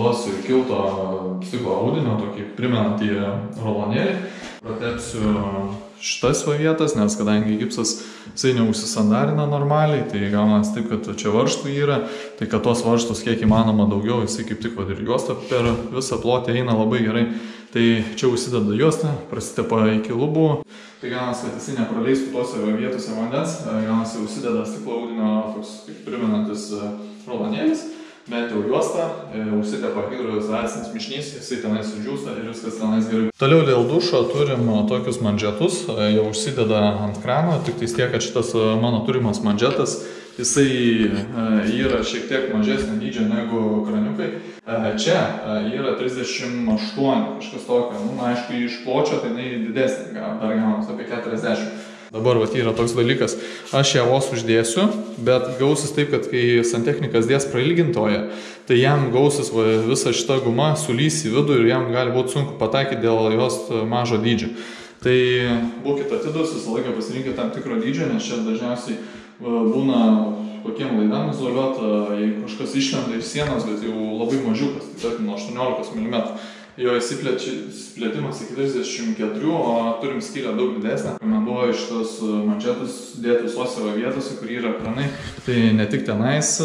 naudosiu kilto stiklo audinio, tokį primenantį rulonėlį. Pratepsiu šitas vietas, nes kadangi gipsas jisai neužsisandarina normaliai, tai gaunasi taip, kad čia varžtų yra, tai kad tos varžtus kiek įmanoma daugiau, jisai kaip tik ir juosta per visą plotį eina labai gerai. Tai čia užsideda juostą, prasitepa iki lubų, tai gaunasi, kad jisai nepraleistų tose vietose vandens, gaunasi užsideda stiklo audinio toks kaip primenantis rulonėlis. Bent jau juostą, užsitepa hidroizoliacinis mišinys, jisai tenais sudžiūsta ir viskas tenais gerai. Toliau dėl dušo turim tokius mandžetus, jau užsideda ant krano, tik tais tiek, kad šitas mano turimas mandžetas, jisai yra šiek tiek mažesnio dydžio negu kraniukai. Čia yra 38, kažkas tokio, aišku, iš pločio tai jinai didesnė, dar gaunasi apie 40. Dabar yra toks dalykas, aš ją vos uždėsiu, bet gausis taip, kad kai santechnikas dės prailgintoje, tai jam gausis visa šita guma sulys į vidų ir jam gali būti sunku pataikyti dėl jos mažo dydžio. Tai būkite atidus, visą laiką pasirinkite tam tikro dydžio, nes čia dažniausiai būna kokiem laidam izoliuota, jeigu kažkas išlenda iš sienos, bet jau labai mažiukas, tai tarkim nuo 18 mm. Jo įsiplėtimas iki 34, o turim skylę daug didesnę. Rekomenduoju šitos mandžetus dėti visose vietose, kur yra kranai. Tai ne tik tenais,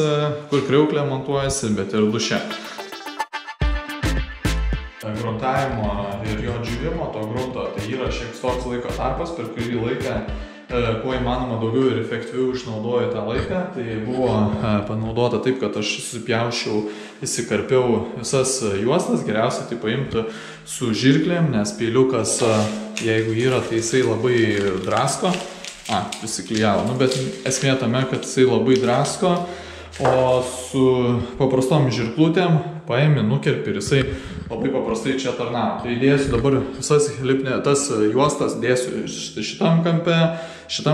kur kriauklė montuojasi, bet ir duše. Gruntavimo ir jo džiūvimo to grunto, tai yra šiek toks laiko tarpas, per kurį laiką kuo įmanoma daugiau ir efektyviau išnaudoju tą laiką. Tai buvo panaudota taip, kad aš susipjaušiau, įsikarpiau visas juostas, geriausia tai paimti su žirklėm, nes peiliukas, jeigu yra, tai jisai labai drasko. Prisiklijavo, bet esmė tame, kad jisai labai drasko, o su paprastom žirklutėm paėmi, nukerpi ir jisai labai paprastai čia tarnavo. Tai dėsiu dabar visas tas juostas, dėsiu šitam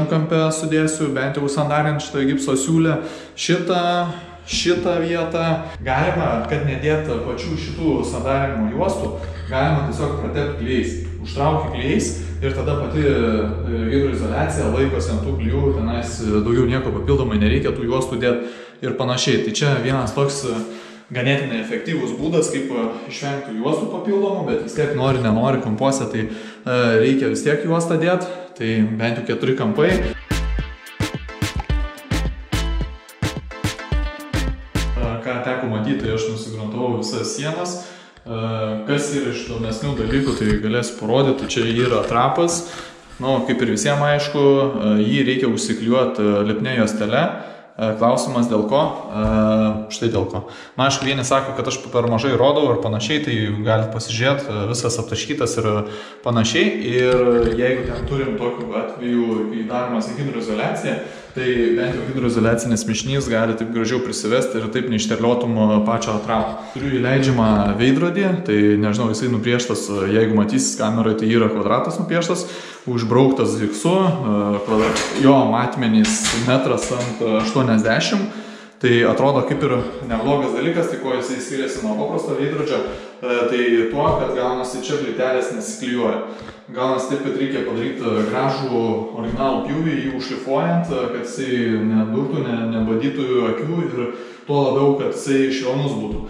kampe sudėsiu, bent jau sandarint šitą gipso siūlę, šitą vietą. Galima, kad nedėti pačių šitų sandarinimo juostų, galima tiesiog pratepti klijais. Užtrauki klijais ir tada pati hidroizoliacija laikosi ant tų klijų, tenais daugiau nieko papildomai nereikia tų juostų dėti ir panašiai. Tai čia vienas toks ganėtinai efektyvus būdas, kaip išvengti juostų papildomų, bet vis tiek nenori kampuose, tai reikia vis tiek juostą dėti, tai bent jau 4 kampai. Ką teko matyti, aš nusigruntavau visas sienas. Kas yra iš įdomesnių dalykų, tai galėsiu parodyti, čia yra trapas, kaip ir visiems aišku, jį reikia užsiklijuoti lipnia juostele. Klausimas dėl ko? Štai dėl ko. Aišku, vieni sako, kad aš per mažai rodau ir panašiai, tai galite pasižiūrėti, visas aptaškytas ir panašiai. Ir jeigu ten turim tokių atvejų, kai daromas hidroizoliacija, tai bent jau hidroizoliacinis mišinys gali taip gražiau prisivesti ir taip neišterliotum pačio trapą. Turiu įleidžiamą veidrodį, tai nežinau, jisai nupieštas, jeigu matysis kameroje, tai yra kvadratas nupieštas, užbrauktas zigsu, jo matmenys metras ant 80, tai atrodo kaip ir neblogas dalykas, tai kuo jisai skiriasi nuo paprasto veidrodžio, tai tuo, kad gaunasi čia plytelės nesiklijuoja. Gaunasi taip, kad reikia padaryti gražų originalų pjūvį, jį užšlifuojant, kad jisai nedurtų, nebadytų akių ir tuo labiau, kad jisai švelnus būtų.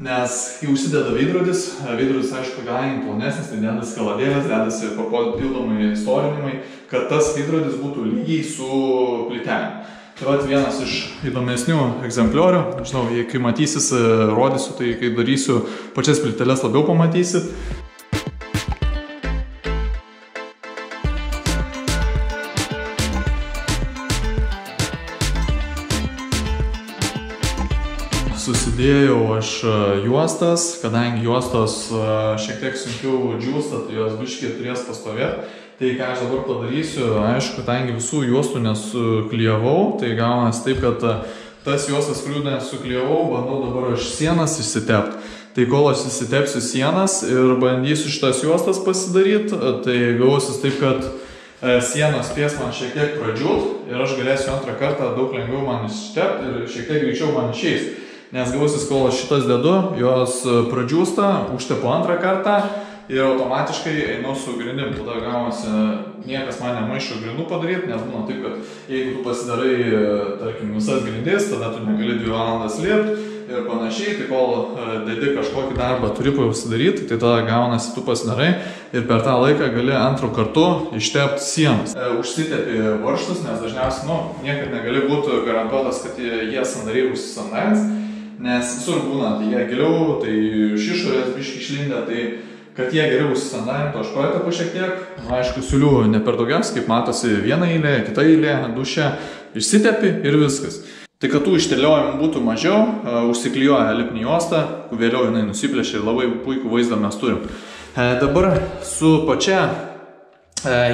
Nes kai užsideda veidrodis aišku ganėtinai plonesnis, tai dedasi kaladėlės, dedasi papildomai istorinimai, kad tas veidrodis būtų lygiai su plytelėm. Tai vienas iš įdomesnių egzempliorių, žinau, kai matysis, rodysiu, tai kai darysiu pačias plyteles labiau pamatysit. Susidėjau aš juostas, kadangi juostos šiek tiek sunkiau džiūsta, tai jos biškiai turės pastovėti. Tai ką aš dabar padarysiu, aišku, kadangi visų juostų nesuklijavau, tai gaunasi taip, kad tas juostas, kurių nesuklijavau, bandau dabar aš sienas išsitepti. Tai kol aš išsitepsiu sienas ir bandysiu šitas juostas pasidaryti, tai gausis taip, kad sienos spės man šiek tiek pradžiūt ir aš galėsiu antrą kartą daug lengviau man ištepti ir šiek tiek greičiau man išeis. Nes gausis, kol aš šitas dedu, jos pradžiūsta, užtepu antrą kartą ir automatiškai einu su grindim. Tada gaunasi, niekas man nemaišo grindų padaryti, nes būna taip, kad jeigu tu pasidarai, tarkim, visas grindis, tada tu negali 2 valandas lipti ir panašiai, tai kol dedi kažkokį darbą turi pasidaryti, tai tada gaunasi tu pasidarai ir per tą laiką gali antrų kartu ištepti sienas. Užsitepi varžtus, nes dažniausiai, niekad negali būti garantuotas, kad jie sandariai užsisandarins, nes visur būna, tai jie giliau, tai iš išorės biškį išlindę, tai kad jie geriau užsisandarintų, aš pratepu šiek tiek, aišku, siūliu ne per daugiausiai, kaip matosi, viena eilė, kita eilė, duše, išsitepi ir viskas. Tai kad tų išterliojimų būtų mažiau, užsiklijuoja lipni juostą, vėliau jinai nusiplėšia ir labai puikų vaizdą mes turim. Dabar su pačia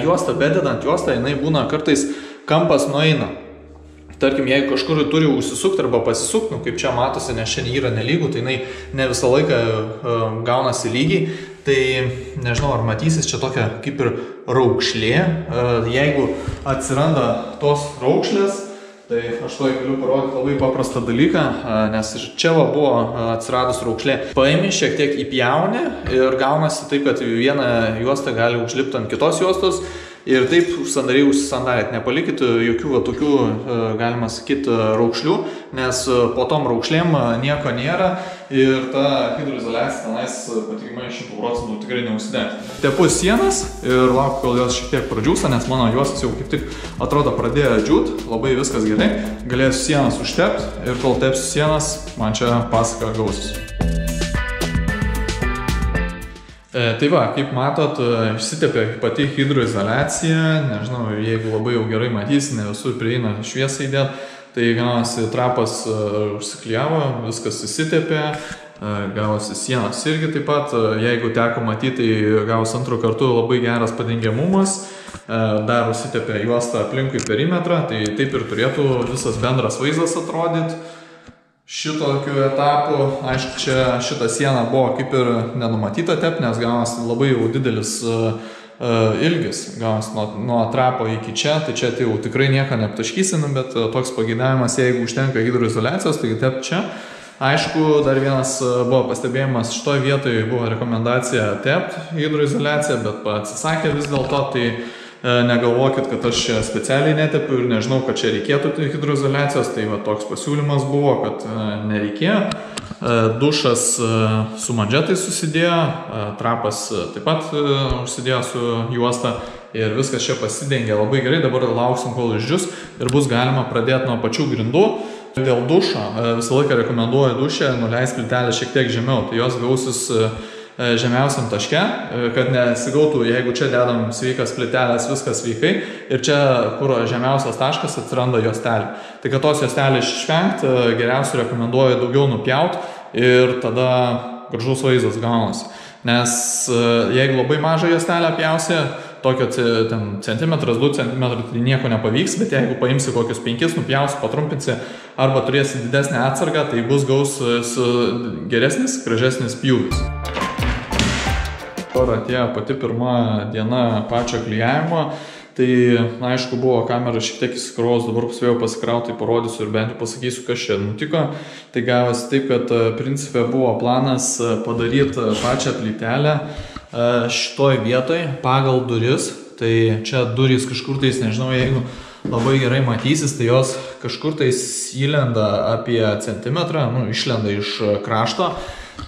juosta, bededant juostą, jinai būna kartais kampas nueina. Tarkim, jeigu kažkur turi užsisukti arba pasisukti, kaip čia matosi, nes šiandien yra nelygų, tai jinai ne visą laiką gaunasi lygiai, tai nežinau, ar matysis čia tokia kaip ir raukšlė. Jeigu atsiranda tos raukšlės, tai aš to galiu parodyti labai paprastą dalyką, nes ir čia buvo atsiradus raukšlė. Paimi šiek tiek įpjauni ir gaunasi taip, kad viena juosta gali užlipti ant kitos juostos ir taip sandariai užsisandarėt. Nepalikit jokių tokių, galima sakyti, raukšlių, nes po tom raukšlėm nieko nėra ir ta hidroizoliacija tenais patikimai 100% tikrai neužsidengs. Tepu sienas ir laukiu, kol jos šiek tiek pradžiūsta, nes mano juostas jau kaip tik atrodo pradėjo džiūt, labai viskas gerai. Galėsiu sienas užtepti ir kol tepsiu sienas, man čia pasaka gausis. Tai va, kaip matot, išsitepė pati hidroizoliacija, nežinau, jeigu labai jau gerai matysi, ne visur prieina šviesą įdėt, tai gaunasi trapas užsiklijavo, viskas įsitepė, gavosi sienos irgi taip pat, jeigu teko matyti, tai gavos antrų kartų labai geras padengiamumas, dar užsitepė juostą aplinkui perimetrą, tai taip ir turėtų visas bendras vaizdas atrodyti. Šitokiu etapu, aišku, čia šitą sieną buvo kaip ir nenumatyta tepti, nes gaunasi labai jau didelis ilgis, gaunasi nuo trapo iki čia, tai čia jau tikrai nieko neaptaškysim, bet toks pageidavimas, jeigu užtenka hidroizoliacijos, tai tepti čia. Aišku, dar vienas buvo pastebėjimas, šitoje vietoje buvo rekomendacija tepti hidroizoliaciją, bet atsisakė vis dėlto, tai negalvokit, kad aš čia specialiai netepiu ir nežinau, kad čia reikėtų hidroizoliacijos, tai va toks pasiūlymas buvo, kad nereikėjo. Dušas su manžetais susidėjo, trapas taip pat užsidėjo su juosta ir viskas čia pasidengė labai gerai, dabar lauksim, kol išdžius ir bus galima pradėti nuo pačių grindų. Dėl dušo visą laiką rekomenduoju dušę nuleisti plytelę šiek tiek žemiau, tai jos gausis žemiausiam taške, kad nesigautų, jeigu čia dedam sveikas plytelės, viskas sveikai ir čia, kur žemiausias taškas, atsiranda juostelė. Tai kad tos juostelės išvengti, geriausiai rekomenduoju daugiau nupjauti ir tada gražus vaizdas gaunasi. Nes jeigu labai mažą juostelę pjausi, tokio centimetras, 2 centimetrai, tai nieko nepavyks, bet jeigu paimsi kokius 5, nupjausi, patrumpinsi arba turėsi didesnę atsargą, tai bus gaus geresnis, gražesnis pjūvis. Dabar atėjo pati pirma diena pačio klijavimo, tai aišku buvo kamera šiek tiek įsikrovus, dabar spėjau pasikrauti, tai parodysiu ir bent jau pasakysiu, kas čia nutiko. Tai gavosi taip, kad principe buvo planas padaryti pačią plytelę šitoj vietoj pagal duris, tai čia durys kažkur tais, nežinau, jeigu labai gerai matysis, tai jos kažkur tais įlenda apie centimetrą, išlenda iš krašto.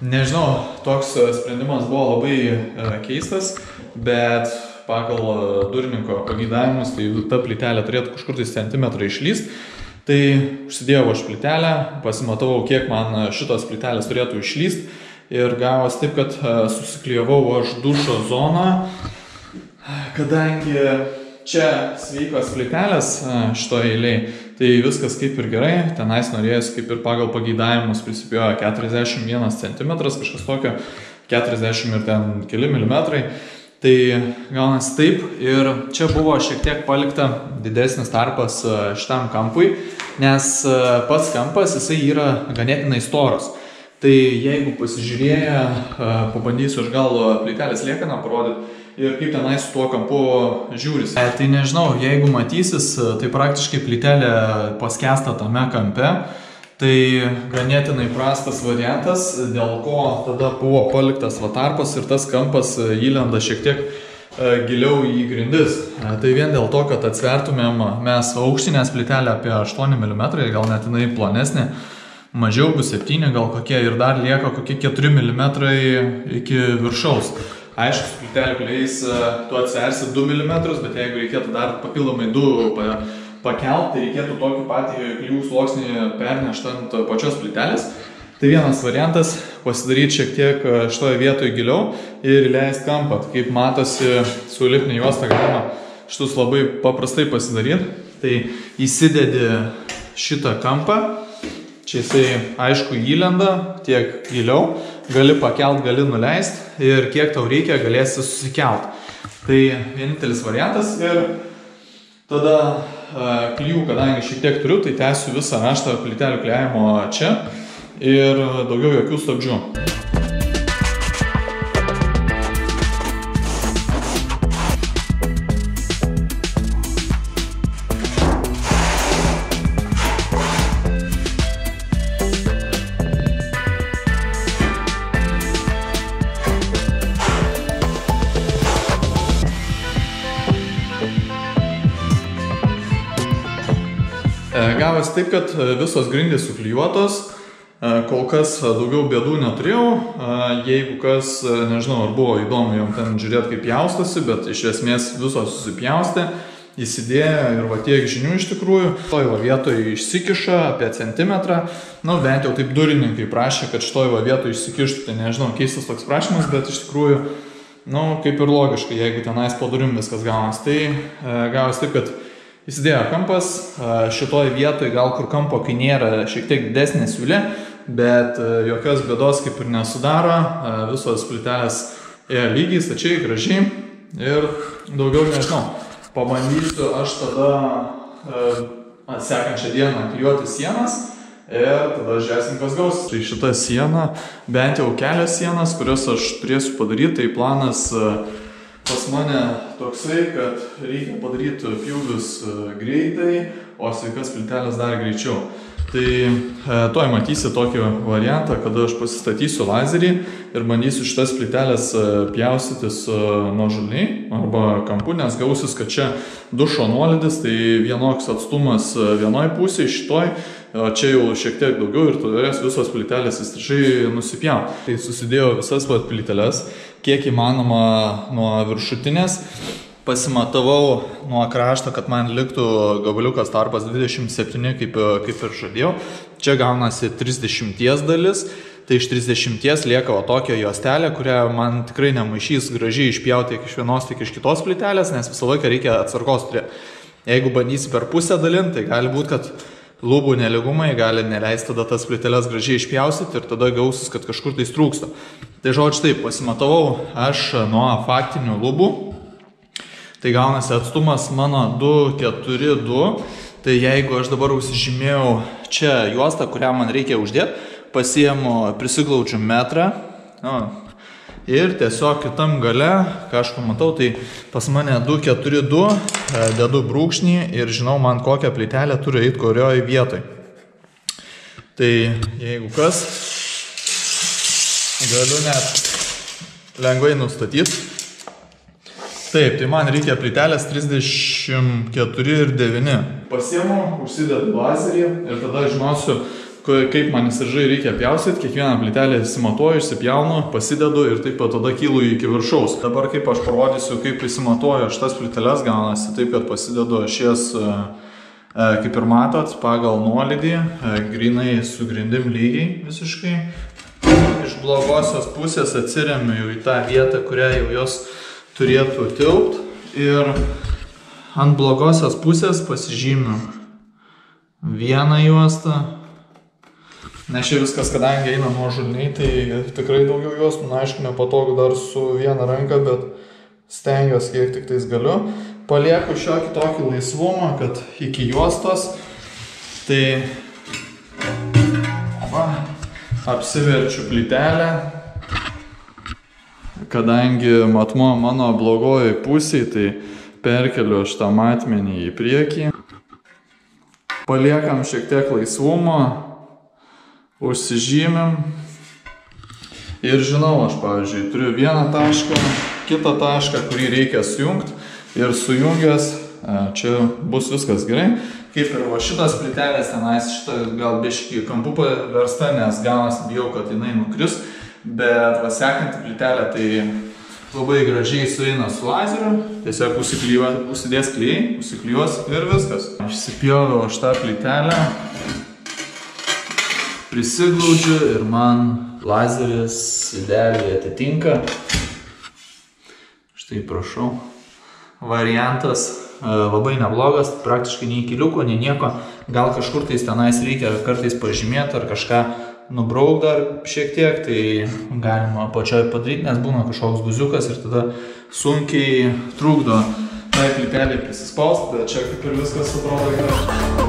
Nežinau, toks sprendimas buvo labai keistas, bet pagal durininko pageidavimus, tai ta plytelė turėtų kažkur tai centimetrą išlyst. Tai užsidėjau aš plytelę, pasimatavau, kiek man šitos plytelės turėtų išlyst ir gavos taip, kad susiklijavau aš dušo zoną, kadangi čia sveikos plytelės šito eiliai, tai viskas kaip ir gerai, tenais norėjus kaip ir pagal pageidavimus prisipjojo 41 cm, kažkas tokio, 40 ir ten keli milimetrai, tai gaunasi taip ir čia buvo šiek tiek palikta didesnis tarpas šitam kampui, nes pats kampas jisai yra ganėtinai storas. Tai jeigu pasižiūrėję, pabandysiu aš gal plytelės liekaną parodyti ir kaip tenais su tuo kampu žiūris. Tai nežinau, jeigu matysis, tai praktiškai plytelė paskęsta tame kampe, tai ganėtinai prastas variantas, dėl ko tada buvo paliktas tarpas ir tas kampas įlenda šiek tiek giliau į grindis. Tai vien dėl to, kad atsvertumėm mes aukštinės plytelę apie 8 mm, gal net jinai plonesnė, mažiau bus 7 gal kokie ir dar lieka kokie 4 mm iki viršaus. Aišku, su plytelių klijais tu atsiversi 2 mm, bet jeigu reikėtų dar papildomai 2 pakelt, tai reikėtų tokį patį klijų sluoksnį pernešti ant pačios plytelės. Tai vienas variantas – pasidaryti šiek tiek šitoje vietoje giliau ir įleisti kampą. Kaip matosi, su lipnia juosta galima šitus labai paprastai pasidaryti. Tai įsidedi šitą kampą, čia jisai aišku įlenda tiek giliau, gali pakelt, gali nuleisti ir kiek tau reikia galėsi susikelt. Tai vienintelis variantas ir tada klijų, kadangi šiek tiek turiu, tai tęsiu visą raštą plytelių klijavimo čia. Ir daugiau jokių stabdžių. Gavosi taip, kad visos grindys suklijuotos. Kol kas daugiau bėdų neturėjau, jeigu kas, nežinau, ar buvo įdomu jom ten žiūrėti kaip pjaustosi, bet iš esmės visos susipjaustė, įsidėjo ir va tiek žinių iš tikrųjų. Šitoj va vietoje išsikiša apie centimetrą, nu bent jau taip durininkai prašė, kad šitoj va vietoje išsikištų, tai nežinau, keistas toks prašymas, bet iš tikrųjų, nu kaip ir logiškai, jeigu tenais po durim viskas gaunas. Tai gavosi taip, kad įsidėjo kampas, šitoj vietoje gal kur kampo, kai nėra šiek tiek didesnė siūlė, bet jokios bėdos kaip ir nesudaro, visos plytelės ėjo lygiai, stačiai, gražiai ir daugiau nežinau. Pabandysiu aš tada sekančią dieną klijuoti sienas ir tada žiūrėsim, kas gaus. Tai šita siena, bent jau kelios sienas, kurias aš turėsiu padaryti, tai planas pas mane toksai, kad reikia padaryti pjūvius greitai, o sveikas plytelės dar greičiau. Tai tuoj matysi tokį variantą, kada aš pasistatysiu lazerį ir bandysiu šitas plytelės pjaustytis nuožulniai arba kampu, nes gausis, kad čia dušo nuolydis, tai vienoks atstumas vienoj pusėje, šitoj, o čia jau šiek tiek daugiau ir turės visos plytelės įstrižai nusipjauti. Tai susidėjau visas plyteles, kiek įmanoma nuo viršutinės. Pasimatavau nuo krašto, kad man liktų gabaliukas tarpas 27, kaip ir žadėjau. Čia gaunasi 30 dalis, tai iš 30 lieka va tokia juostelė, kurią man tikrai nemaišys gražiai išpjauti tiek iš vienos, tiek iš kitos plytelės, nes visą laiką reikia atsargos turėti. Jeigu bandysi per pusę dalinti, tai gali būti, kad lubų nelygumai gali neleisti tada tas plyteles gražiai išpjaustyti ir tada gausis, kad kažkur tai trūksta. Tai žodžiu taip, pasimatavau aš nuo faktinių lubų. Tai gaunasi atstumas mano 2,4,2, tai jeigu aš dabar užsižymėjau čia juostą, kurią man reikia uždėti, pasiimu, prisiglaudžiu metrą ir tiesiog kitam gale, ką aš pamatau, tai pas mane 2,4,2, dedu brūkšnį ir žinau man kokią plytelę turi eiti kurioj vietoj. Tai jeigu kas, galiu net lengvai nustatyti. Taip, tai man reikia plytelės 34 ir 9. Pasiimu, užsidedu lazerį ir tada žinosiu, kaip man įsižai reikia pjaustyti. Kiekvieną plytelę įsimatuoju, išsipjaunu, pasidedu ir taip pat tada kylu iki viršaus. Dabar kaip aš parodysiu, kaip įsimatuoju šitas plyteles, gaunasi taip, kad pasidedu aš jas, kaip ir matot, pagal nuolydį, grinai su grindim lygiai visiškai. Iš blogosios pusės atsiremiu į tą vietą, kurią jau jos turėtų tilpt ir ant blogosios pusės pasižymiu vieną juostą, nes čia viskas, kadangi eina nuožulniai, tai tikrai daugiau juostų, na aišku, nepatogu dar su viena ranka, bet stengiuosi kiek tik tais galiu. Palieku šiokį tokį laisvumą, kad iki juostos, tai apsiverčiu plytelę. Kadangi matmuo mano blogojoj pusėje, tai perkeliu šitą matmenį į priekį. Paliekam šiek tiek laisvumo, užsižymim. Ir žinau, aš pavyzdžiui turiu vieną tašką, kitą tašką, kurį reikia sujungti. Ir sujungęs, čia bus viskas gerai. kaip ir va šitos plytelės tenais, šitą gal biškį kampų paversta, nes gaunas bijau, kad jinai nukris, bet va sekanti plytelė tai labai gražiai sueina su lazeriu, tiesiog užsidės klijai, užsiklijuos ir viskas. Aš įsipjoviau šitą plytelę, prisiglaudžiu ir man lazeris idealiai atitinka. Štai prašau. Variantas labai neblogas, praktiškai nei kiliuko, nei nieko. Gal kažkur tais tenais reikia kartais pažymėti ar kažką nubrauk dar šiek tiek, tai galima pačioj padaryti, nes būna kažkoks guziukas ir tada sunkiai trukdo tai plytelį prisispausti, bet čia kaip ir viskas atrodo gerai.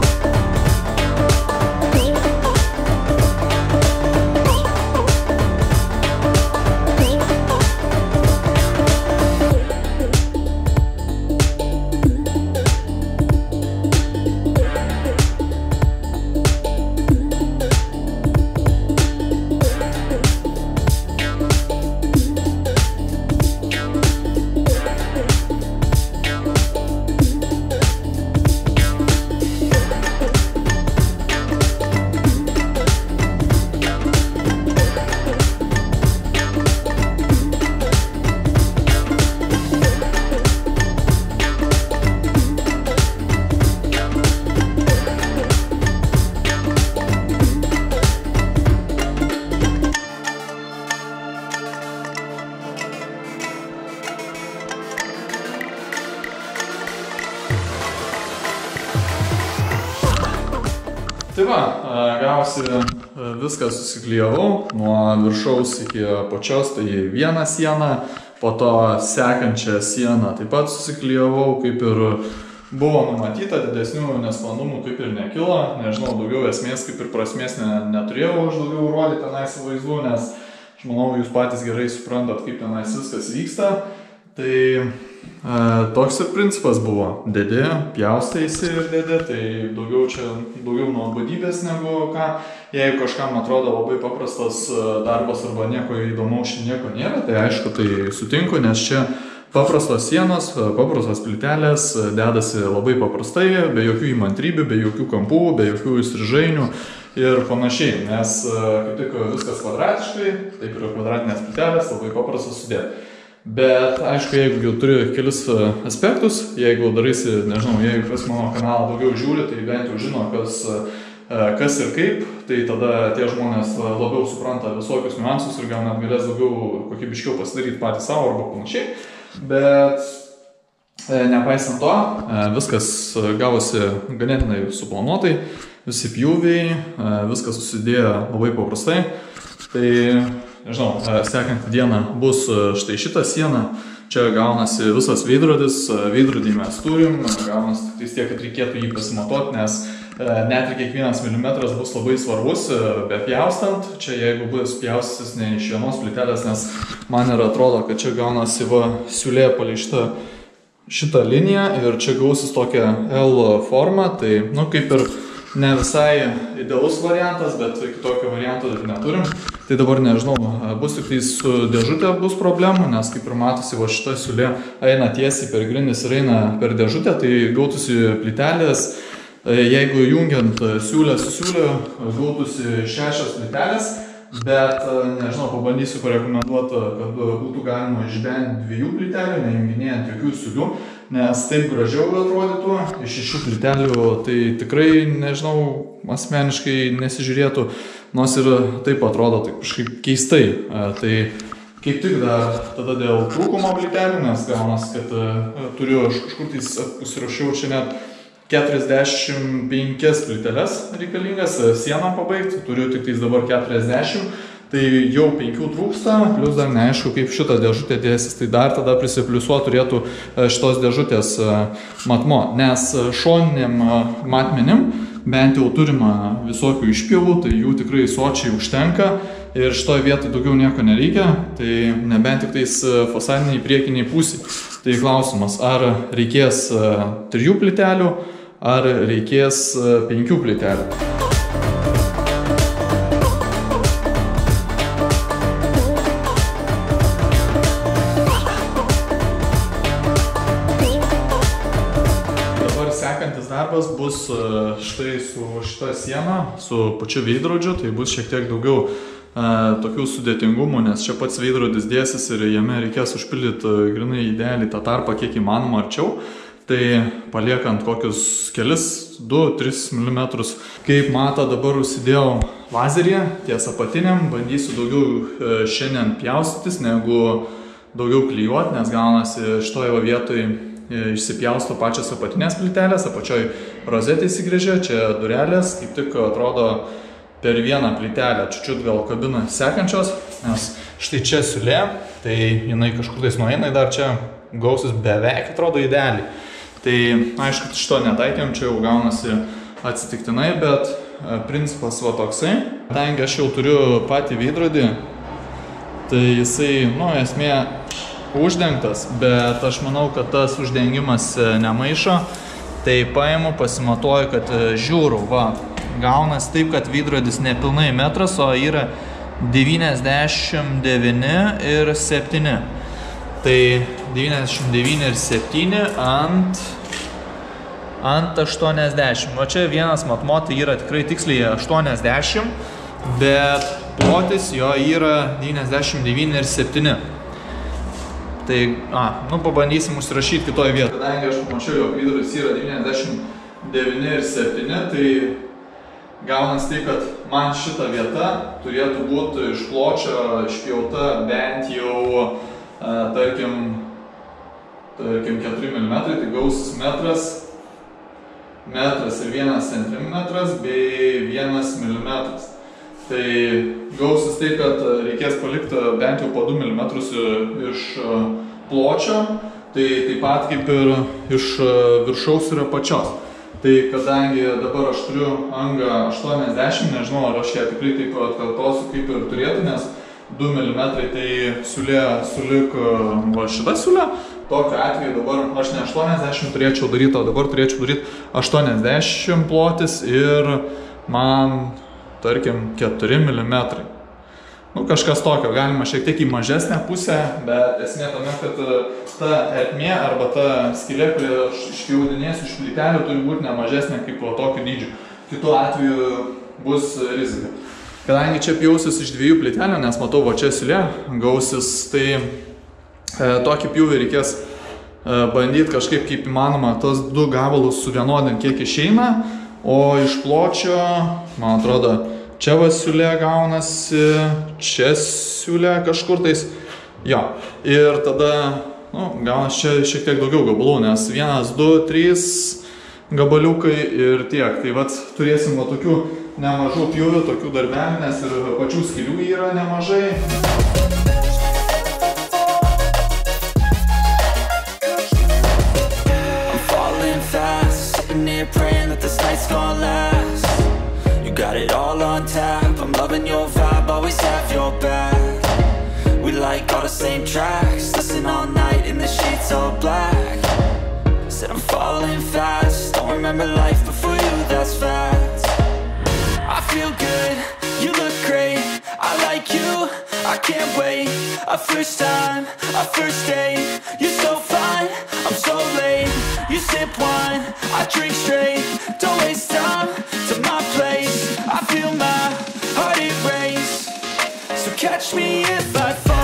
Tai va, gausi viską susiklijavau, nuo viršaus iki apačios, tai vieną sieną, po to sekančią sieną taip pat susiklijavau, kaip ir buvo numatyta, didesnių nesklandumų kaip ir nekilo, nežinau, daugiau esmės kaip ir prasmės neturėjau aš daugiau rodyti tenais vaizdų, nes aš manau, jūs patys gerai suprantat, kaip tenais viskas vyksta. Tai toks ir principas buvo, dedi, pjaustaisi ir dedi, tai daugiau nuobodybės negu ką. Jeigu kažkam atrodo labai paprastas darbas arba nieko įdomaus čia nieko nėra, tai aišku, tai sutinku, nes čia paprastos sienos, paprastos plytelės, dedasi labai paprastai, be jokių įmantrybių, be jokių kampų, be jokių įstrižainių ir panašiai, nes kaip tik viskas kvadratiškai, taip ir kvadratinės plytelės, labai paprastas sudėti. Bet, aišku, jeigu jau turi kelis aspektus, jeigu darysi, nežinau, jeigu kas mano kanalą daugiau žiūri, tai bent jau žino, kas ir kaip, tai tada tie žmonės labiau supranta visokius niuansus ir gal net galės daugiau kokybiškiau pasidaryti patys savo arba panašiai. Bet nepaisant to, viskas gavosi ganėtinai suplanuotai, visi pjūviai, viskas susidėjo labai paprastai. Tai nežinau, sekantį dieną bus štai šitą sieną, čia gaunasi visas veidrodis, veidrodį mes turim, gaunasi tik tiek, kad reikėtų jį pasimatuoti, nes net ir kiekvienas milimetras bus labai svarbus, be pjaustant, čia jeigu bus pjaustytis ne iš vienos plytelės, nes man ir atrodo, kad čia gaunasi siūlė palei šitą liniją ir čia gausis tokia L forma, tai kaip ir ne visai idealus variantas, bet kitokio varianto neturim. Tai dabar nežinau, bus tik tai su dėžutė bus problemų, nes kaip ir matosi, šita siūlė eina tiesiai per grindis ir eina per dėžutę, tai gautųsi plytelės. Jeigu jungiant siūlę su siūlė, gautųsi 6 plytelės, bet nežinau, pabandysiu parekomenduoti, kad būtų galima išbent 2 plytelių, nejunginėjant jokių siūlių, nes taip gražiau atrodytų, iš 6 plytelių tai tikrai, nežinau, asmeniškai nesižiūrėtų, nors ir taip atrodo taip kažkaip keistai. Tai kaip tik dar tada dėl trūkumo plytelių, nes gaunas, kad turiu aš kažkur tai užsirašiau čia net 45 plyteles reikalingas sieną pabaigti, turiu tik tais dabar 40, tai jau 5 trūksta, plus dar neaišku, kaip šitą dėžutę dėsis, tai dar tada prisipliusuoti turėtų šitos dėžutės matmo, nes šoniniam matmenim bent jau turima visokių išpjovų, tai jų tikrai sočiai užtenka ir šitoje vietoje daugiau nieko nereikia, tai nebent tik tais fasadiniai priekiniai pusiai. Tai klausimas, ar reikės 3 plytelių, ar reikės 5 plytelių. Sekantis darbas bus štai su šita siena, su pačiu veidrodžiu, tai bus šiek tiek daugiau tokių sudėtingumų, nes čia pats veidrodis dėsis ir jame reikės užpildyti grinai idealiai tą tarpą kiek įmanoma arčiau. Tai paliekant kokius kelis, 2-3 mm. Kaip mato, dabar užsidėjau lazerį ties apatiniam, bandysiu daugiau šiandien pjaustytis, negu daugiau klijuoti, nes gaunasi šitoje vietoje išsipjausto pačios apatinės plytelės, apačioj rozetė įsigrėžė, čia durelės, kaip tik atrodo per vieną plytelę, čiučiut gal kabina sekančios, nes štai čia siūlė, tai jinai kažkur tais nueina, dar čia gausis beveik, atrodo idealiai. Tai aišku, šito netaikėm, čia jau gaunasi atsitiktinai, bet principas va toksai. Kadangi aš jau turiu patį veidrodį, tai jisai, esmė uždengtas, bet aš manau, kad tas uždengimas nemaišo. Tai paimu, pasimatuoju, kad žiūrų, gaunas taip, kad veidrodis nepilnai metras, o yra 99 ir 7. Tai 99 ir 7 ant 80. O čia vienas matmuo, tai yra tikrai tiksliai 80, bet plotis jo yra 99 ir 7. Tai, pabandysim užsirašyti kitoje vietoje. Kadangi aš pamačiau, jog veidrodis yra 99 ir 7, tai gaunas tai, kad man šita vieta turėtų būti iš pločio išpjauta bent jau, tarkim 4 mm, tai gausis metras ir 1 centimetras bei 1 mm. Tai gausis tai, kad reikės palikti bent jau po 2 mm iš pločio, tai taip pat kaip ir iš viršaus ir apačios. Tai kadangi dabar aš turiu angą 80, nežinau, ar aš ją tikrai taip atkartosiu kaip ir turėtų, nes 2 mm tai siūlė sulik šitą siūlę. Tokiu atveju dabar aš ne 80 turėčiau daryti, o dabar turėčiau daryti 80 plotis ir man, tarkim, 4 mm. Kažkas tokio, galima šiek tiek į mažesnę pusę, bet esmė tame, kad ta ertmė arba ta skylė, kurią aš išpjaudinėsiu iš plytelių, turi būti ne mažesnė kaip tokio dydžio. Kitu atveju bus rizika. Kadangi čia pjausis iš 2 plytelių, nes matau, va čia siūlė gausis, tai tokį pjūvį reikės bandyti kažkaip kaip įmanoma tos 2 gabalus suvienodinti, kiek išeina, o iš pločio, man atrodo, čia va siūlė gaunasi, čia siūlė kažkur tais, jo. Ir tada, gaunas čia šiek tiek daugiau gabalų, nes 1, 2, 3 gabaliukai ir tiek. Tai vat turėsim va tokių nemažų pjūvių, tokių darbelių, nes ir pačių skylių yra nemažai. Got it all on tap, I'm loving your vibe, always have your back. We like all the same tracks, listen all night in the sheets all black. Said I'm falling fast, don't remember life before you, that's fact. I feel good, you look great, I like you, I can't wait. A first time, a first date, you're so fine, I'm so late. You sip wine, I drink straight, don't waste time to my place. I feel my heart erase, so catch me if I fall.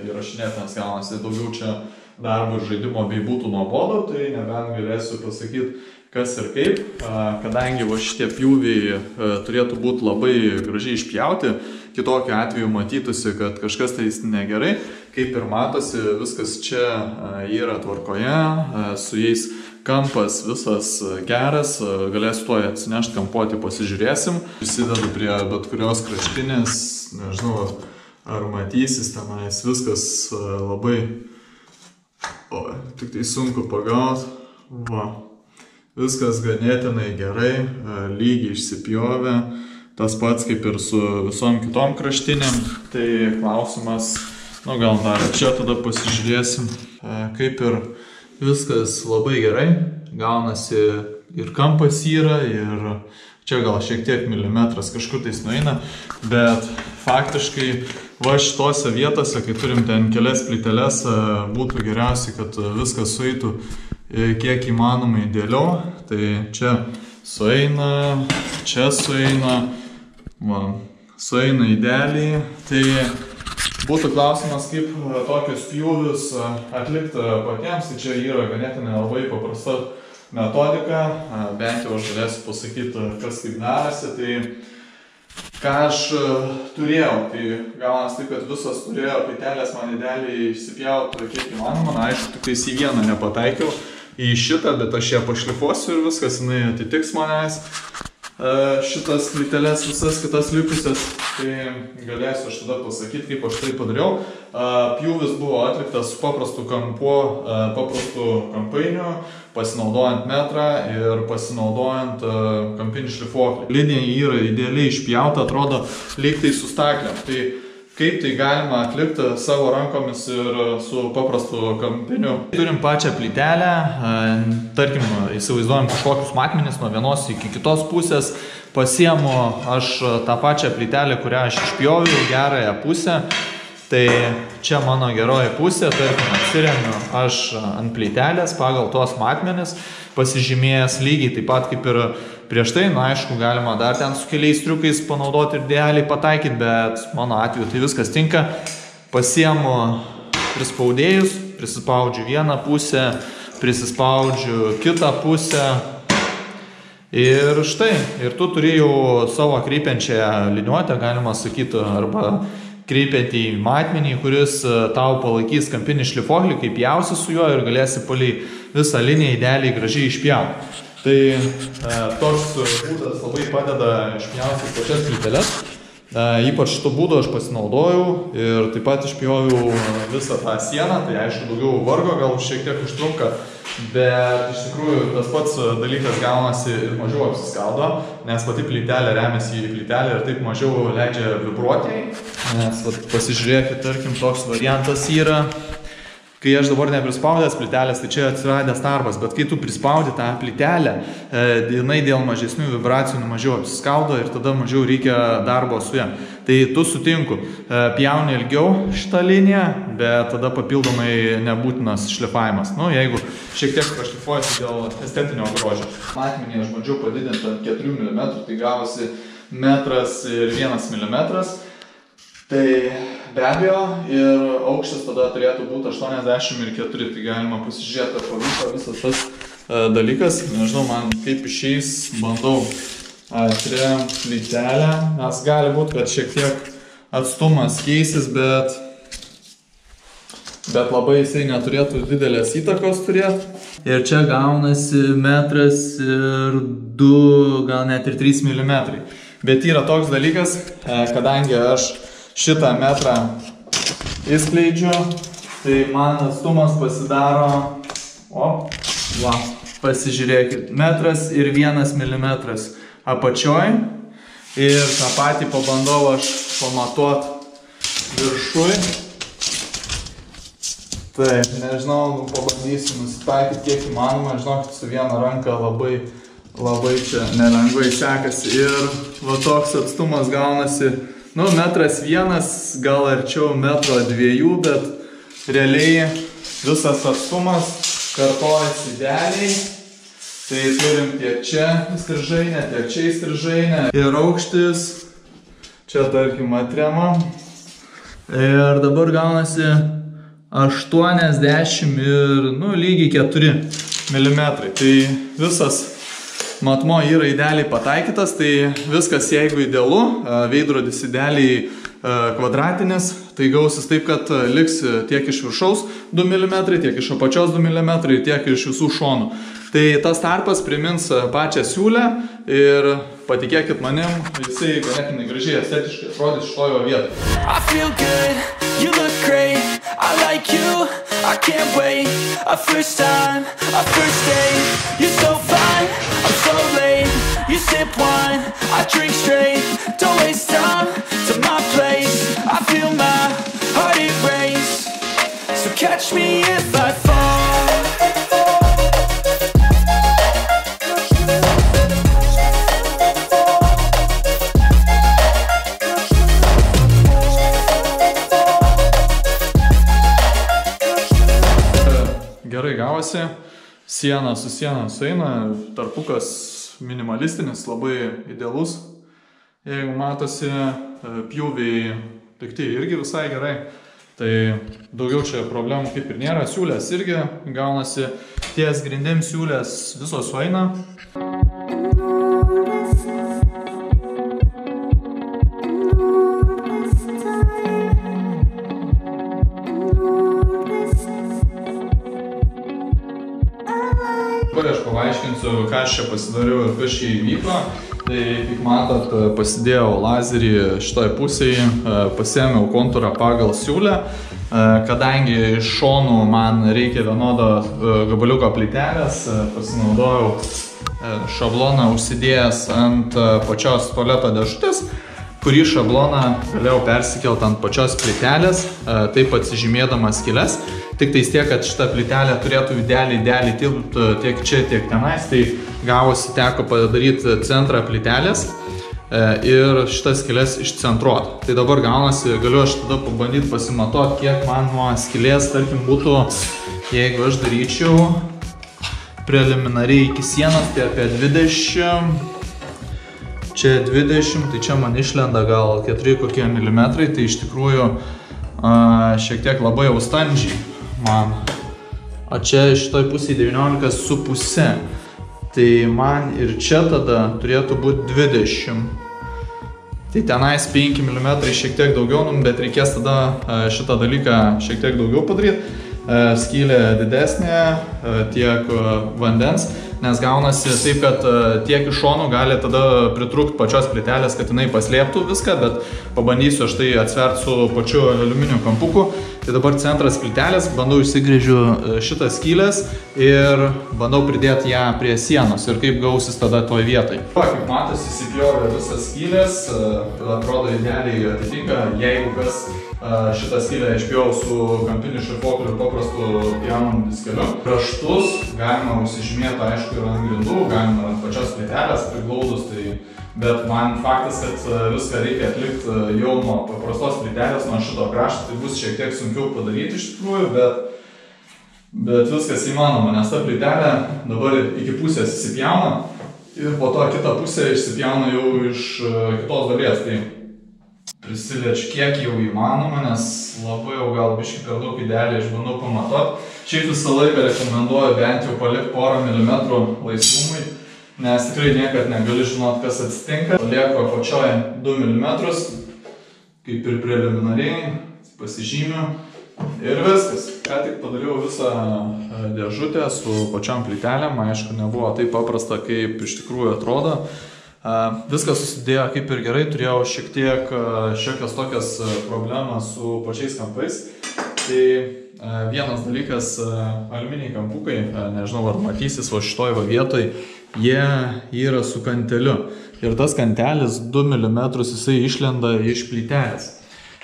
Įrašinėti, nes gaunasi daugiau čia darbo ir žaidimo bei būtų nuobodu, tai nebent galėsiu pasakyti, kas ir kaip. Kadangi va šitie pjūviai turėtų būti labai gražiai išpjauti, kitokiu atveju matytųsi, kad kažkas tai negerai. Kaip ir matosi, viskas čia yra tvarkoje, su jais kampas visas geras, galėsiu tuoj atsinešti kampuoti, pasižiūrėsim. Prisidedu prie bet kurios kraštinės, nežinau, ar matysis tenais, viskas labai, tik tai sunku pagauti, viskas ganėtinai gerai, lygiai išsipjovė, tas pats kaip ir su visom kitom kraštinėm. Tai klausimas, gal dar čia tada pasižiūrėsim, kaip ir viskas labai gerai, gaunasi ir kampas yra, ir čia gal šiek tiek milimetras kažkur tais nueina, bet faktiškai va šitose vietose, kai turim ten kelias plyteles, būtų geriausiai, kad viskas sueitų kiek įmanomai idealiau. Tai čia sueina, čia sueina, sueina idealiai. Tai būtų klausimas, kaip tokius pjūvius atlikti patiems. Tai čia yra ganėtinai labai paprasta metodika, bent jau aš galėsiu pasakyti, kas kaip darasi. Tai ką aš turėjau, tai gaunas taip, kad visos turėjo plytelės man idealiai išsipjauti kiek įmanoma. Na, aišku, tik tais į vieną nepataikiau, į šitą, bet aš ją pašlifuosiu ir viskas, jinai atitiks manęs. Šitas plyteles, visas kitas likusias, tai galėsiu aš tada pasakyti, kaip aš tai padariau. Pjūvis buvo atliktas su paprastu kampu, paprastu kampainiu, pasinaudojant metrą ir pasinaudojant kampinį šlifuoklį. Linija yra idealiai išpjauta, atrodo lyg tai su staklėm. Tai kaip tai galima atlikti savo rankomis ir su paprastu kampiniu. Turim pačią plytelę, tarkim, įsivaizduojam kažkokius matmenis nuo vienos iki kitos pusės. Pasiemu aš tą pačią plytelę, kurią aš išpjoviau, gerąją pusę. Tai čia mano geroji pusė, tarkim, atsiremiu aš ant plytelės pagal tos matmenis, pasižymėjęs lygiai taip pat kaip ir prieš tai. Na, aišku, galima dar ten su keliais triukais panaudoti ir idealiai pataikyti, bet mano atveju tai viskas tinka. Pasiemu prispaudėjus, prisispaudžiu vieną pusę, prisispaudžiu kitą pusę. Ir štai, ir tu turi jau savo kreipiančią liniuotę, galima sakyti, arba kreipiantį į matmenį, kuris tau palaikys kampinį šlifuoklį, kaip jausi su juo ir galėsi palei visą liniją idealiai gražiai išpjauti. Tai toks būdas labai padeda išpjauti pačias plyteles. Ypač šito būdo aš pasinaudojau ir taip pat išpjoviau visą tą sieną. Tai aišku, daugiau vargo, gal šiek tiek užtrunka, bet iš tikrųjų tas pats dalykas gaunasi ir mažiau apsiskaldo, nes pati plytelė remiasi į plytelę ir taip mažiau leidžia vibruoti. Nes pasižiūrėkit, tarkim, toks variantas yra. Kai aš dabar neprispaudęs plytelės, tai čia atsiradęs darbas, bet kai tu prispaudi tą plytelę, jinai dėl mažesnių vibracijų mažiau apsiskaldo ir tada mažiau reikia darbo su ją. Tai tu sutinku, pjauni ilgiau šitą liniją, bet tada papildomai nebūtinas šlifavimas. Nu, jeigu šiek tiek prašlifuojasi dėl estetinio grožio. Matmenį aš bandžiau padidinti ant 4 mm, tai gavosi 1,1 mm. Tai be abejo, ir aukštis tada turėtų būti 84, tai galima pasižiūrėti, ar pavyko visas tas dalykas. Nežinau, man kaip išeis, bandau atremti plytelę, nes gali būti, kad šiek tiek atstumas keisis, bet labai jisai neturėtų didelės įtakos turėti. Ir čia gaunasi 1,2 m, gal net ir 3 mm. Bet yra toks dalykas, kadangi aš šitą metrą įskleidžiu, tai man atstumas pasidaro, pasižiūrėkit, 1,1 mm apačioj ir tą patį pabandau aš pamatuot viršui. Taip, nežinau, pabandysiu nusitaikyti kiek įmanoma, žinokit, su viena ranka labai čia nelengvai sekasi ir va toks atstumas gaunasi. 1,1 m, gal arčiau 1,2 m, bet realiai visas atstumas kartojasi idealiai. Tai turim tiek čia įstrižainę, tiek čia įstrižainę. Ir aukštis, čia tarkim atrema. Ir dabar gaunasi 80 ir lygiai 4 mm. Tai visas matmo yra idealiai pataikytas, tai viskas jeigu idealu, veidrodis idealiai kvadratinis, tai gausis taip, kad liks tiek iš viršaus 2 mm, tiek iš apačios 2 mm ir tiek iš visų šonų. Tai tas tarpas primins pačią siūlę ir patikėkit manim, jisai ganėtinai gražiai estetiškai atrodys šitojo vietoje. I feel good, you look great, I like you, I can't wait. A first time, a first date, you're so fine, I'm so late. You sip wine, I drink straight. waste time to my place. I feel my heart erase. So catch me if I fall. Gerai gavosi, siena su siena sueina, tarpukas minimalistinis, labai idealus. Jeigu matosi, pjūviai tikti irgi visai gerai, tai daugiau čia problemų kaip ir nėra. Siūlės irgi gaunasi, ties grindim siūlės visos sueina. Dabar aš paaiškinsiu, ką aš čia pasidariau ir kas čia įvyko. Tai, kaip matot, pasidėjau lazerį šitoj pusėje, pasiėmiau kontūrą pagal siūlę. Kadangi iš šonų man reikia vienodo gabaliuko plytelės, pasinaudojau šabloną užsidėjęs ant pačios tualeto dėžutės, kurį šabloną galėjau persikelti ant pačios plytelės, taip atsižymėdamas skyles. Tik tais tiek, kad šita plytelė turėtų idealiai tilpti tiek čia, tiek tenais, tai gavosi teko padaryti centrą plytelės ir šitas skyles išcentruoti. Tai dabar gaunasi, galiu aš tada pabandyti pasimatuoti, kiek man nuo skylės, tarkim, būtų, jeigu aš daryčiau preliminariai iki sienos, tai apie 20, čia 20, tai čia man išlenda gal 4 kokie milimetrai, tai iš tikrųjų šiek tiek labai jau standžiai man. O čia šitoj pusėje 19,5. Tai man ir čia tada turėtų būti 20. Tai tenais 5 mm šiek tiek daugiau, bet reikės tada šitą dalyką šiek tiek daugiau padaryti. Skylė didesnė, tiek vandens, nes gaunasi taip, kad tiek iš šonų gali tada pritrūkti pačios plytelės, kad jinai paslėptų viską, bet pabandysiu aš tai atsverti su pačiu aliuminio kampuku. Tai dabar centras plytelės, bandau išsigrėžiu šitas skylės ir bandau pridėti ją prie sienos ir kaip gausis tada toj vietai. Kaip matosi, įsipjovė visas skylės, atrodo idealiai atitinka, jeigu kas šitą skylę išpjovau su kampiniu šlifuokliu ir paprastu pjaunam diskeliu. Kraštus galima užsižymėti, aišku, ir ant grindų, galima ant pačios plytelės priglaudus, bet man faktas, kad viską reikia atlikti jau nuo paprastos plytelės, nuo šito krašto, tai bus šiek tiek sunkiau padaryti iš tikrųjų, bet viskas įmanoma, nes ta plytelė dabar iki pusės įsipjauna ir po to kitą pusę išsipjauna jau iš kitos dalies. Tai prisiliečiu kiek jau įmanoma, nes labai jau gal biškį per daug idealiai išbandau pamatuoti. Šiaip visą laiką rekomenduoju bent jau palikti porą milimetrų laisvumui, nes tikrai niekad negali žinoti, kas atsitinka. Palieku apačioje 2 mm, kaip ir preliminariai, pasižymiu ir viskas. Ką tik padariau visą dėžutę su pačiom plytelėm, aišku, nebuvo taip paprasta, kaip iš tikrųjų atrodo. Viskas susidėjo kaip ir gerai, turėjau šiek tiek šiokias tokias problemas su pačiais kampais. Tai vienas dalykas, aliuminiai kampukai, nežinau ar matysis, va šitoj vietoj, jie yra su kanteliu. Ir tas kantelis 2 mm jisai išlenda iš plytelės.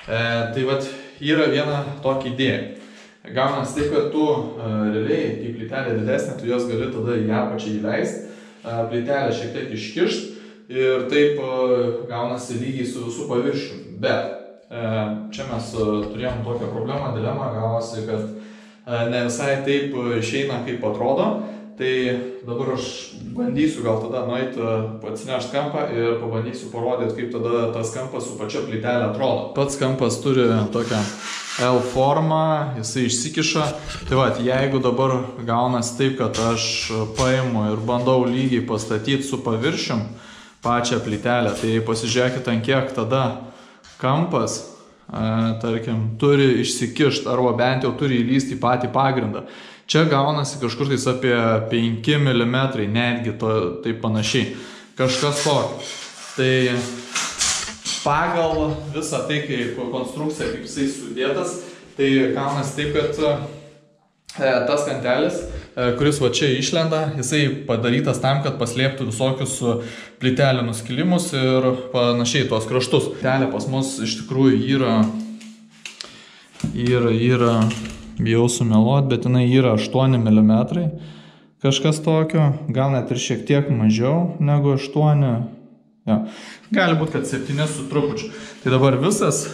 Tai vat yra viena tokia idėja. Gaunas taip, kad tu realiai, kai plytelė didesnė, tu jos gali tada į apačią įleisti, plytelę šiek tiek iškišt ir taip gaunasi lygiai su visų paviršiu. Bet čia mes turėjom tokią problemą, dilemą, gavosi, kad ne visai taip išeina, kaip atrodo. Tai dabar aš bandysiu gal tada nueiti atsinešti kampą ir pabandysiu parodyti, kaip tada tas kampas su pačia plytelė atrodo. Pats kampas turi tokią L formą, jisai išsikiša. Tai va, jeigu dabar gaunas taip, kad aš paimu ir bandau lygiai pastatyti su paviršium pačią plytelę, tai pasižiūrėkit, ant kiek tada kampas, tarkim, turi išsikišti arba bent jau turi įlysti į patį pagrindą. Čia gaunasi kažkur tais apie 5 mm, netgi taip panašiai. Kažkas tokio. Tai pagal visą tai, kaip konstrukcija, kaip jisai sudėtas, tai gaunasi taip, kad tas kantelis, kuris va čia išlenda, jisai padarytas tam, kad paslėptų visokius plytelių nuskilimus ir panašiai tuos kraštus. Plytelė pas mus iš tikrųjų yra, bijau sumeluot, bet jinai yra 8 mm, kažkas tokio, gal net ir šiek tiek mažiau negu 8. Ja. Gali būti, kad 7 su trupučiu. Tai dabar visas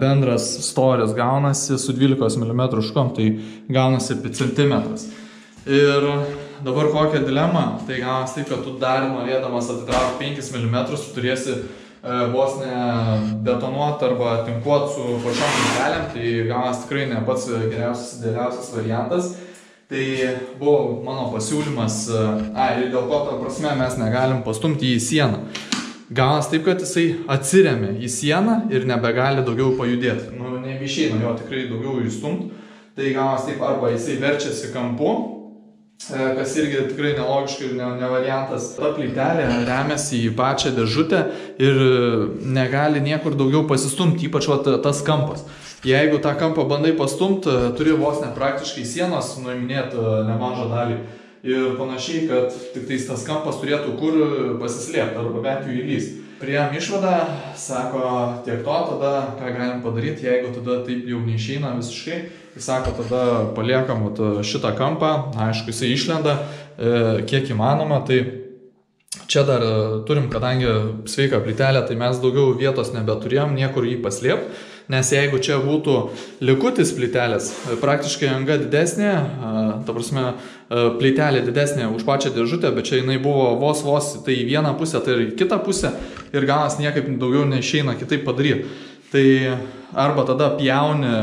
bendras storis gaunasi su 12 mm škom, tai gaunasi apie centimetras. Ir dabar kokia dilema, tai gaunasi taip, kad tu dar norėdamas atitraukti 5 mm, tu turėsi vos ne betonuoti arba tinkuoti su pačiom plytelėm, tai gaunasi tikrai ne pats geriausias, idealiausias variantas. Tai buvo mano pasiūlymas, ir dėl ko ta prasme mes negalim pastumti jį į sieną. Gaunas taip, kad jisai atsiremia į sieną ir nebegali daugiau pajudėti. Nu, nebeišeina jo tikrai daugiau įstumti. Tai gaunas taip, arba jisai verčiasi kampu, kas irgi tikrai nelogiškai ir ne variantas. Ta plytelė remiasi į pačią dėžutę ir negali niekur daugiau pasistumti, ypač tas kampas. Jeigu tą kampą bandai pastumti, turi vos nepraktiškai sienos nuiminėti nemažą dalį. Ir panašiai, kad tik tais tas kampas turėtų kur pasislėpti arba bent jau įlįsti. Priėjom išvadą, sako, tiek to, tada ką galim padaryti, jeigu tada taip jau neišeina visiškai. Jis sako, tada paliekam šitą kampą, aišku, jisai išlenda kiek įmanoma, tai čia dar turim, kadangi sveika plytelė, tai mes daugiau vietos nebeturėjom, niekur jį paslėpti. Nes jeigu čia būtų likutis plytelės, praktiškai anga didesnė, ta prasme, plytelė didesnė už pačią dėžutę, bet čia jinai buvo vos tai į vieną pusę, tai ir į kitą pusę ir galas niekaip daugiau neišeina kitaip padaryti. Tai arba tada pjauni,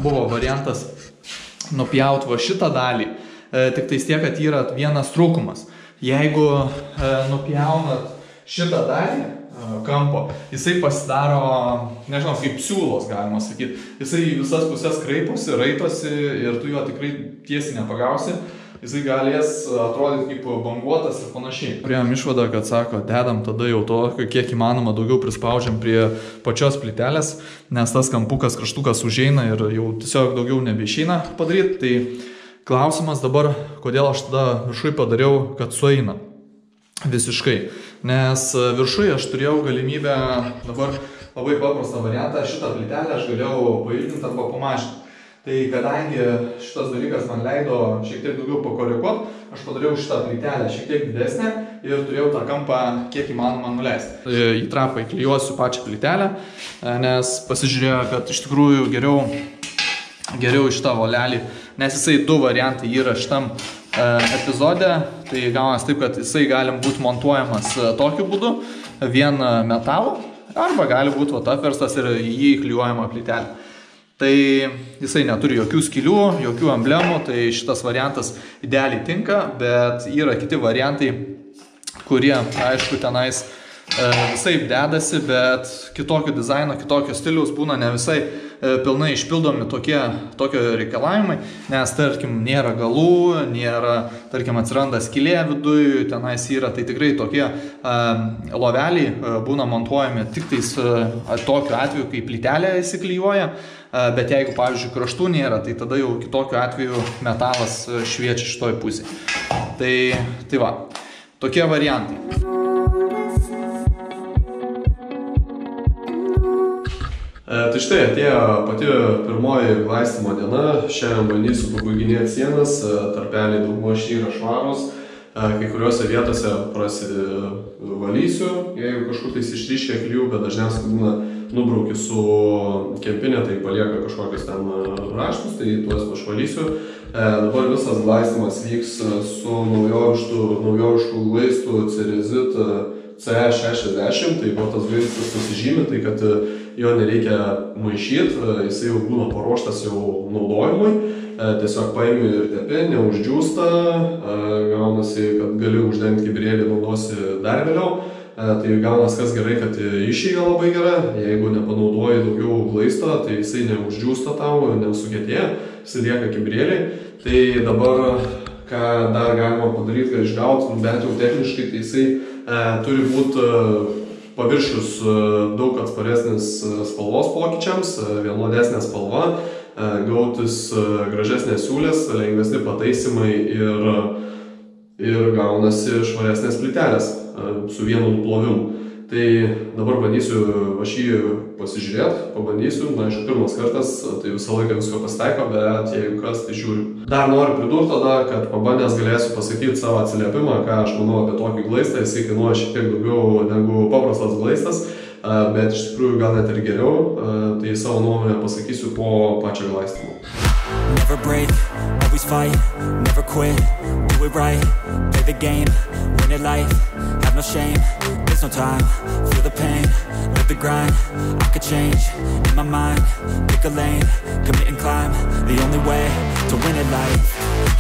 buvo variantas nupjauti va šitą dalį, tik tais tiek, kad yra vienas trūkumas. Jeigu nupjaunat šitą dalį, kampo, jisai pasidaro, nežinau, kaip siūlos, galima sakyti. Jisai visas pusės kraiposi, raitosi ir tu jo tikrai tiesiai nepagausi. Jisai galės atrodyti kaip banguotas ir panašiai. Priėjom išvadą, kad sako, dedam tada jau to, kiek įmanoma daugiau prispaudžiam prie pačios plytelės, nes tas kampukas, kraštukas užeina ir jau tiesiog daugiau nebeišeina padaryti. Tai klausimas dabar, kodėl aš tada viršui padariau, kad sueina visiškai. Nes viršui aš turėjau galimybę, dabar labai paprastą variantą, šitą plytelę aš galėjau pailginti arba pamažinti. Tai kadangi šitas dalykas man leido šiek tiek daugiau pakoreguoti, aš padariau šitą plytelę šiek tiek didesnę ir turėjau tą kampą kiek įmanoma nuleisti. Į trapą įklijuosiu pačią plytelę, nes pasižiūrėjau, kad iš tikrųjų geriau šitą volelį, nes jisai 2 variantai yra šitam epizode, tai gaunas taip, kad jisai gali būti montuojamas tokiu būdu, vien metalu, arba gali būti apverstas ir į jį įklijuojama plytelė. Tai jisai neturi jokių skylių, jokių emblemų, tai šitas variantas idealiai tinka, bet yra kiti variantai, kurie, aišku, tenais visai dedasi, bet kitokio dizaino, kitokio stiliaus būna ne visai pilnai išpildomi tokio reikalavimai, nes, tarkim, nėra galų, tarkim, atsiranda skylė viduj, tenais yra, tai tikrai tokie loveliai būna montuojami tik tais tokiu atveju, kai plytelė įsiklijuoja, bet jeigu, pavyzdžiui, kraštų nėra, tai tada jau kitokiu atveju metalas šviečia šitoj pusėje. Tai va, tokie variantai. Tai štai atėjo pati pirmoji glaistymo diena, šiandien bandysiu pabaiginėti sienas, tarpeliai daugmaž yra švarūs, kai kuriuose vietose prasivalysiu, jeigu kažkur tais ištryškia klijų, bet dažniausiai būna nubrauki su kempinė, tai palieka kažkokius ten raštus, tai tuos pašvalysiu. Dabar visas glaistymas vyks su naujoviškų glaistų Cerizit CE60, tai buvo tas glaistas pasižymi, tai kad jo nereikia maišyti, jisai jau būna paruoštas jau naudojimui, tiesiog paimi ir tepi, neuždžiūsta, gaunasi, kad gali uždengti kibirėlį, naudosi dar vėliau, tai gaunas kas gerai, kad išeiga labai gera, jeigu nepanaudoji daugiau glaisto, tai jisai neuždžiūsta tau, nesukietėja, jisai lieka kibirėliai, tai dabar ką dar galima padaryti, kad išgauti, bent jau techniškai, tai jisai turi būti paviršius daug atsparesnis spalvos pokyčiams, vienodesnė spalva, gautis gražesnės siūlės, lengvesni pataisimai ir gaunasi švaresnės plytelės su vienu nuplovimu. Tai dabar bandysiu aš jį pasižiūrėti, pabandysiu, aišku, pirmas kartas, tai visą laiką visko pasitaiko, bet jeigu kas, tai žiūriu. Dar noriu pridurti tada, kad pabandęs galėsiu pasakyti savo atsiliepimą, ką aš manau apie tokį glaistą, jisai kainuoja šiek tiek daugiau negu paprastas glaistas, bet iš tikrųjų gal net ir geriau, tai savo nuomonę pasakysiu po pačio glaistymo. Never break, always fight, never quit, do it right, play the game, win it life, have no shame, there's no time, feel the pain, live the grind, I could change, in my mind, pick a lane, commit and climb, the only way to win it life,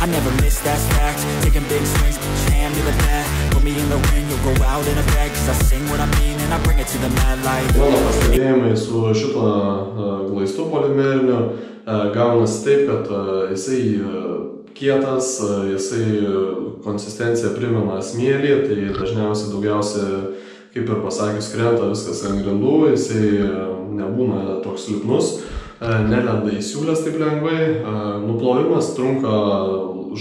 I never miss, that's fact, taking big swings, push your hand to the bat, put me in the ring, you'll go out in a bag, cause I sing what I mean and I bring it to the mad light. Mano pastebėjimai su šito glaistu polimeriniu gaunasi taip, kad jisai kietas, jisai konsistencija primena smėlį, tai dažniausiai daugiausia, kaip ir pasakius, krenta viskas ant grindų, jisai nebūna toks lipnus, nelenda į siūlės taip lengvai, nuplovimas trunka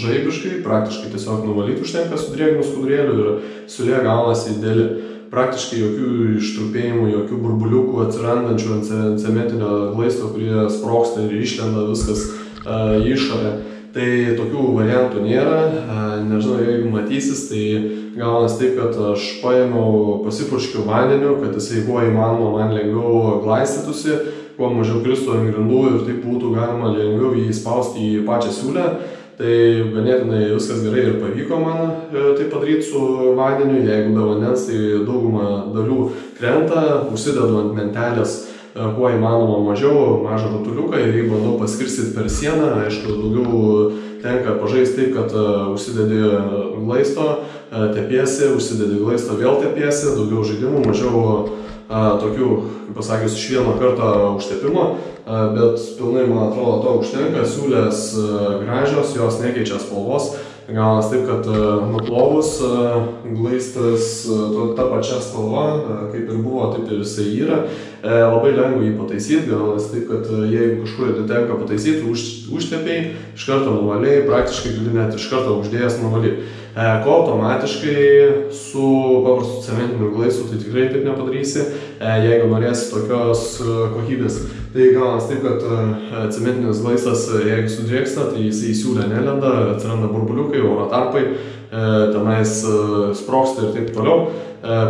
žaibiškai, praktiškai tiesiog nuvalyti užtenka su drėgnu skudurėliu ir siūlė gaunasi ideali. Praktiškai jokių ištrupėjimų, jokių burbuliukų atsirandančių ant cementinio glaisto, kurie sprogsta ir išlenda viskas į išorę. Tai tokių variantų nėra, nežinau, jeigu matysis, tai gaunas taip, kad aš paėmiau, pasipurškiau vandeniu, kad jisai kuo įmanoma man lengviau glaistytųsi, kuo mažiau kristų ant grindų ir taip būtų galima lengviau jį įspausti į pačią siūlę. Tai ganėtinai viskas gerai ir pavyko man tai padaryti su vandeniu, jeigu be vandens, tai dauguma dalių krenta, užsidedu ant mentelės kuo įmanoma mažiau, mažą rutuliuką ir jį bandau paskirstyti per sieną, aišku, daugiau tenka pažaisti taip, kad užsidedi glaisto, tepiesi, užsidedi glaisto, vėl tepiesi, daugiau žaidimų, mažiau tokių, kaip pasakius, iš vieno karto užtepimo, bet pilnai, man atrodo, to užtenka, siūlės gražios, jos nekeičia spalvos, gaunas taip, kad nuplovus glaistas ta pačia spalva, kaip ir buvo, taip ir jisai yra, labai lengva jį pataisyti, gaunas taip, kad jeigu kažkur tenka pataisyti, užtepiai, iš karto nuvaliai, praktiškai gali net iš karto uždėjęs nuvaliai. Ko automatiškai su paprastu cementiniu glaistu tai tikrai taip nepadarysi, jeigu norėsi tokios kokybės. Tai gaunas taip, kad cementinis glaistas, jeigu sudrėksta, tai jisai į siūlę nelenda, atsiranda burbuliukai, oro tarpai, tenais sprogsta ir taip toliau,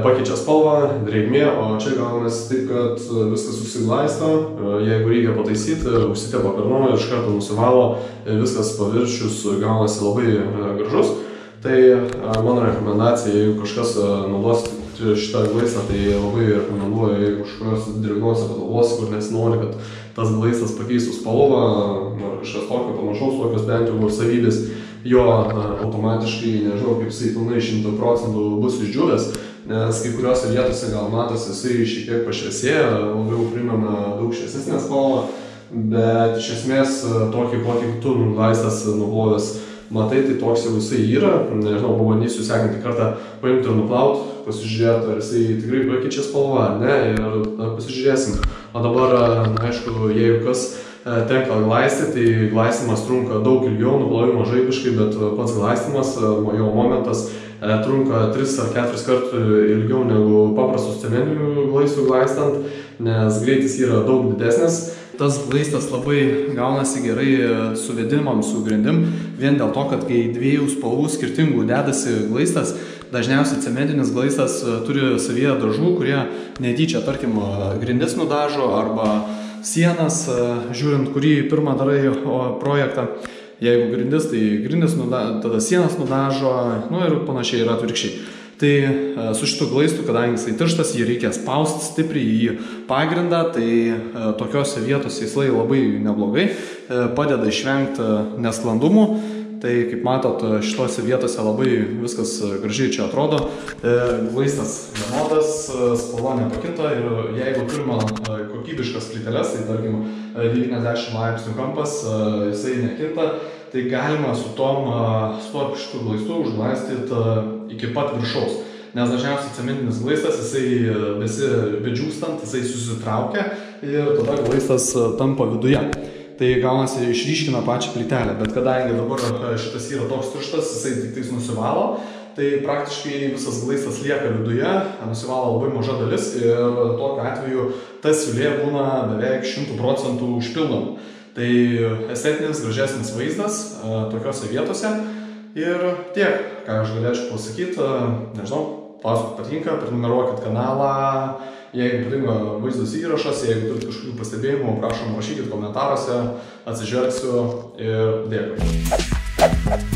pakeičia spalvą, drėgmė, o čia gaunas taip, kad viskas susiglaisto, jeigu reikia pataisyti, užsitepa per naują ir iš karto nusivalo, viskas paviršius gaunasi labai gražus. Tai mano rekomendacija, jeigu kažkas naudos šitą glaistą, tai labai rekomenduoju, jeigu kažkokios drėgnos patalpos, kur nesinori, kad tas glaistas pakeistų spalvą, ar kažkas tokio panašaus, tokios bent jau savybės, jo automatiškai, nežinau, kaip jisai pilnai 100% bus išdžiūvęs, nes kai kuriuose vietose gal matosi, jisai šiek tiek pašviesėja, labiau primena daug šviesesnę spalvą, bet iš esmės tokį, kokį tu glaistas nuplovęs matai, tai toks jau jisai yra, nežinau, pabandysiu sekantį kartą paimti ir nuplauti, pasižiūrėti, ar jisai tikrai pakeičia spalvą, ar ne, ir pasižiūrėsim. O dabar, aišku, jeigu kas tenka glaistyti, tai glaistymas trunka daug ilgiau, nuplovimo žaibiškai, bet pats glaistymas, jo momentas trunka 3 ar 4 kartų ilgiau negu paprastus cementinių glaistų glaistant, nes greitis yra daug didesnis. Tas glaistas labai gaunasi gerai suvedimam, su grindim, vien dėl to, kad kai dviejų spalvų skirtingų dedasi glaistas, dažniausiai cementinis glaistas turi savyje dažų, kurie netyčia, tarkim, grindis nudažo arba sienas, žiūrint, kurį pirmą darai projektą. Jeigu grindis, tai grindis tada sienas nudažo, nu ir panašiai yra atvirkščiai. Tai su šitu glaistu, kadangi jisai tirštas, jį reikia spausti stipriai į pagrindą, tai tokiose vietose jisai labai neblogai padeda išvengti nesklandumų. Tai kaip matot, šitose vietose labai viskas gražiai čia atrodo. Glaistas vienodas, spalva nepakito ir jeigu turime kokybiškas plyteles, tai tarkim 90 laipsnių kampas, jisai nekinta, tai galima su šitų glaistų užglaistyti iki pat viršaus. Nes dažniausiai cementinis glaistas, jisai bedžiūstant, jisai susitraukia ir tada glaistas tampa viduje. tai gaunasi išryškina pačią plytelę, bet kadangi dabar šitas yra toks tirštas, jisai tik tais nusivalo, tai praktiškai visas glaistas lieka viduje, nusivalo labai maža dalis ir tokiu atveju ta siūlė būna beveik 100% užpildoma. Tai estetinis, gražesnis vaizdas tokiose vietose ir tiek, ką aš galėčiau pasakyti, nežinau, pasakot patinka, prenumeruokit kanalą, jeigu patinka vaizdas įrašas, jeigu turite kažkokių pastebėjimų, prašom rašykit komentaruose, atsižvelgsiu ir dėkui.